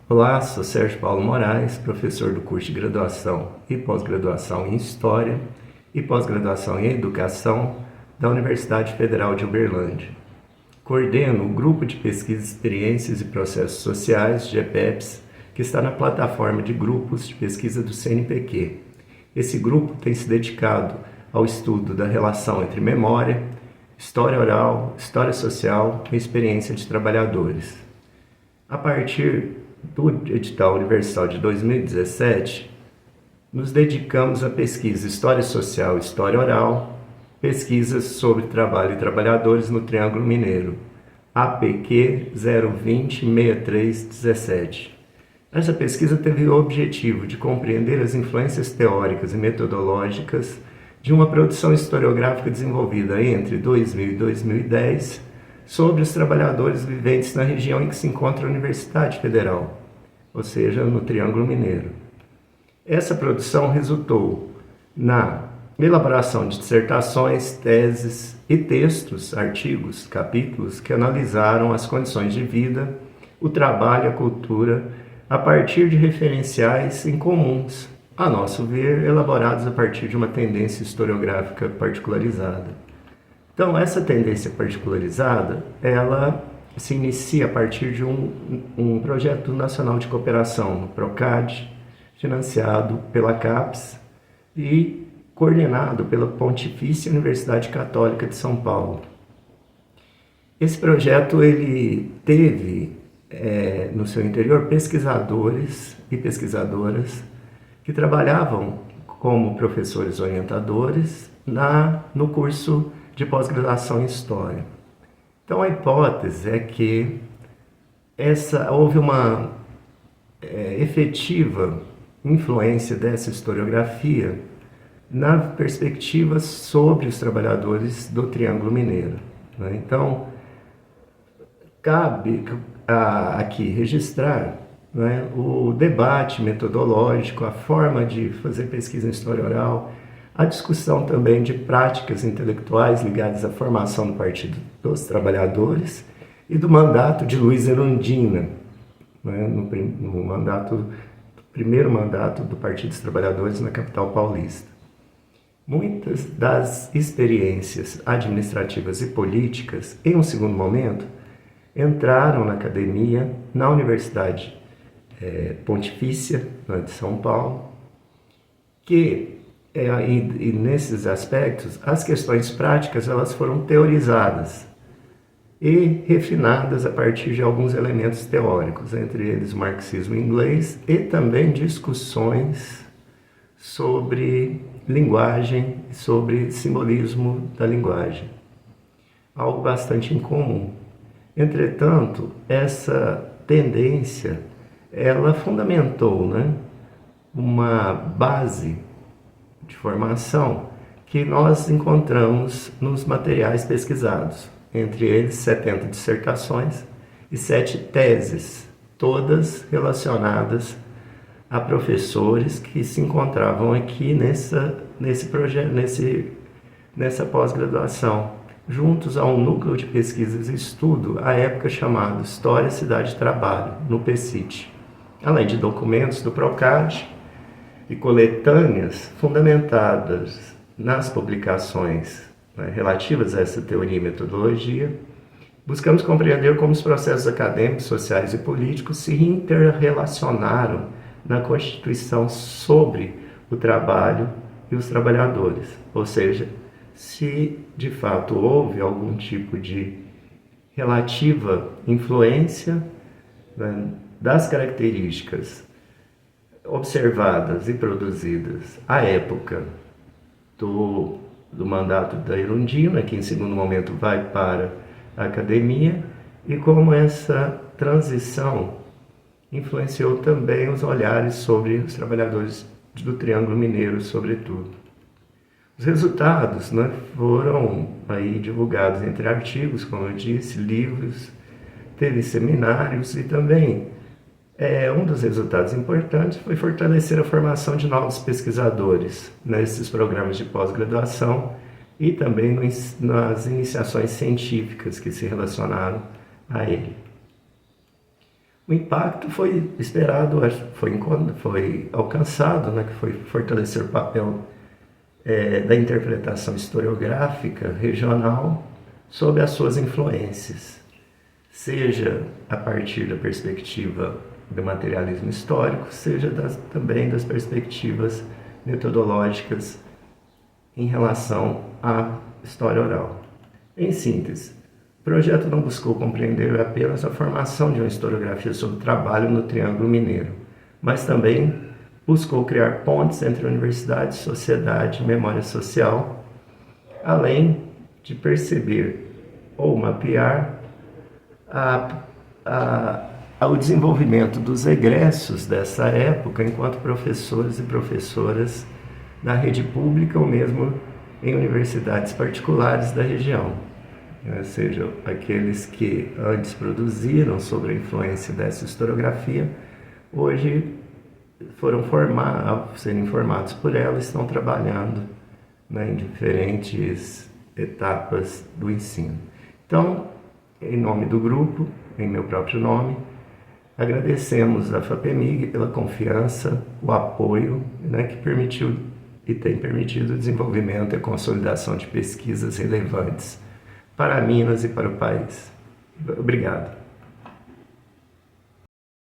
Olá, sou Sérgio Paulo Moraes, professor do curso de graduação e pós-graduação em História e pós-graduação em Educação da Universidade Federal de Uberlândia. Coordeno o Grupo de Pesquisa, Experiências e Processos Sociais, GPEPS, que está na plataforma de grupos de pesquisa do CNPq. Esse grupo tem se dedicado ao estudo da relação entre memória, história oral, história social e experiência de trabalhadores. A partir do edital universal de 2017, nos dedicamos à pesquisa História Social e História Oral, pesquisas sobre trabalho e trabalhadores no Triângulo Mineiro, APQ 020-6317. Essa pesquisa teve o objetivo de compreender as influências teóricas e metodológicas de uma produção historiográfica desenvolvida entre 2000 e 2010 sobre os trabalhadores viventes na região em que se encontra a Universidade Federal, ou seja, no Triângulo Mineiro. Essa produção resultou na elaboração de dissertações, teses e textos, artigos, capítulos que analisaram as condições de vida, o trabalho e a cultura a partir de referenciais incomuns, a nosso ver, elaborados a partir de uma tendência historiográfica particularizada. Então, essa tendência particularizada, ela se inicia a partir de um projeto nacional de cooperação, o PROCAD, financiado pela CAPES e coordenado pela Pontifícia Universidade Católica de São Paulo. Esse projeto ele teve no seu interior pesquisadores e pesquisadoras que trabalhavam como professores orientadores no curso de pós-graduação em História. Então, a hipótese é que houve uma efetiva influência dessa historiografia na perspectiva sobre os trabalhadores do Triângulo Mineiro, né? Então, cabe aqui registrar, né, o debate metodológico, a forma de fazer pesquisa em história oral, a discussão também de práticas intelectuais ligadas à formação do Partido dos Trabalhadores e do mandato de Luiz Erundina, né, no primeiro mandato do Partido dos Trabalhadores na capital paulista. Muitas das experiências administrativas e políticas, em um segundo momento, entraram na academia, na Universidade Pontifícia, de São Paulo, e nesses aspectos, as questões práticas elas foram teorizadas e refinadas a partir de alguns elementos teóricos, entre eles o marxismo inglês e também discussões sobre linguagem, sobre simbolismo da linguagem. Algo bastante incomum. Entretanto, essa tendência, ela fundamentou, uma base de formação que nós encontramos nos materiais pesquisados, entre eles 70 dissertações e 7 teses, todas relacionadas a professores que se encontravam aqui nesse projeto, nessa pós-graduação, juntos a um núcleo de pesquisas e estudo, à época chamado História, Cidade e Trabalho, no PCIT, além de documentos do PROCAD e coletâneas fundamentadas nas publicações relativas a essa teoria e metodologia. Buscamos compreender como os processos acadêmicos, sociais e políticos se interrelacionaram na Constituição sobre o trabalho e os trabalhadores, ou seja, se de fato houve algum tipo de relativa influência das características observadas e produzidas à época do mandato da Erundina, que em segundo momento vai para a academia, e como essa transição influenciou também os olhares sobre os trabalhadores do Triângulo Mineiro, sobretudo. Os resultados foram aí divulgados entre artigos, como eu disse, livros, teve seminários e também um dos resultados importantes foi fortalecer a formação de novos pesquisadores nesses programas de pós-graduação e também nas iniciações científicas que se relacionaram a ele. O impacto foi esperado, foi alcançado, né, que foi fortalecer o papel da interpretação historiográfica regional sob as suas influências, seja a partir da perspectiva do materialismo histórico, seja também das perspectivas metodológicas em relação à história oral. Em síntese, o projeto não buscou compreender apenas a formação de uma historiografia sobre o trabalho no Triângulo Mineiro, mas também buscou criar pontes entre universidade, sociedade e memória social, além de perceber ou mapear o desenvolvimento dos egressos dessa época enquanto professores e professoras na rede pública ou mesmo em universidades particulares da região. Ou seja, aqueles que antes produziram sobre a influência dessa historiografia, hoje ao serem formados por ela, estão trabalhando, né, em diferentes etapas do ensino. Então, em nome do grupo, em meu próprio nome, agradecemos à FAPEMIG pela confiança, o apoio, né, que permitiu e tem permitido o desenvolvimento e a consolidação de pesquisas relevantes para Minas e para o país. Obrigado.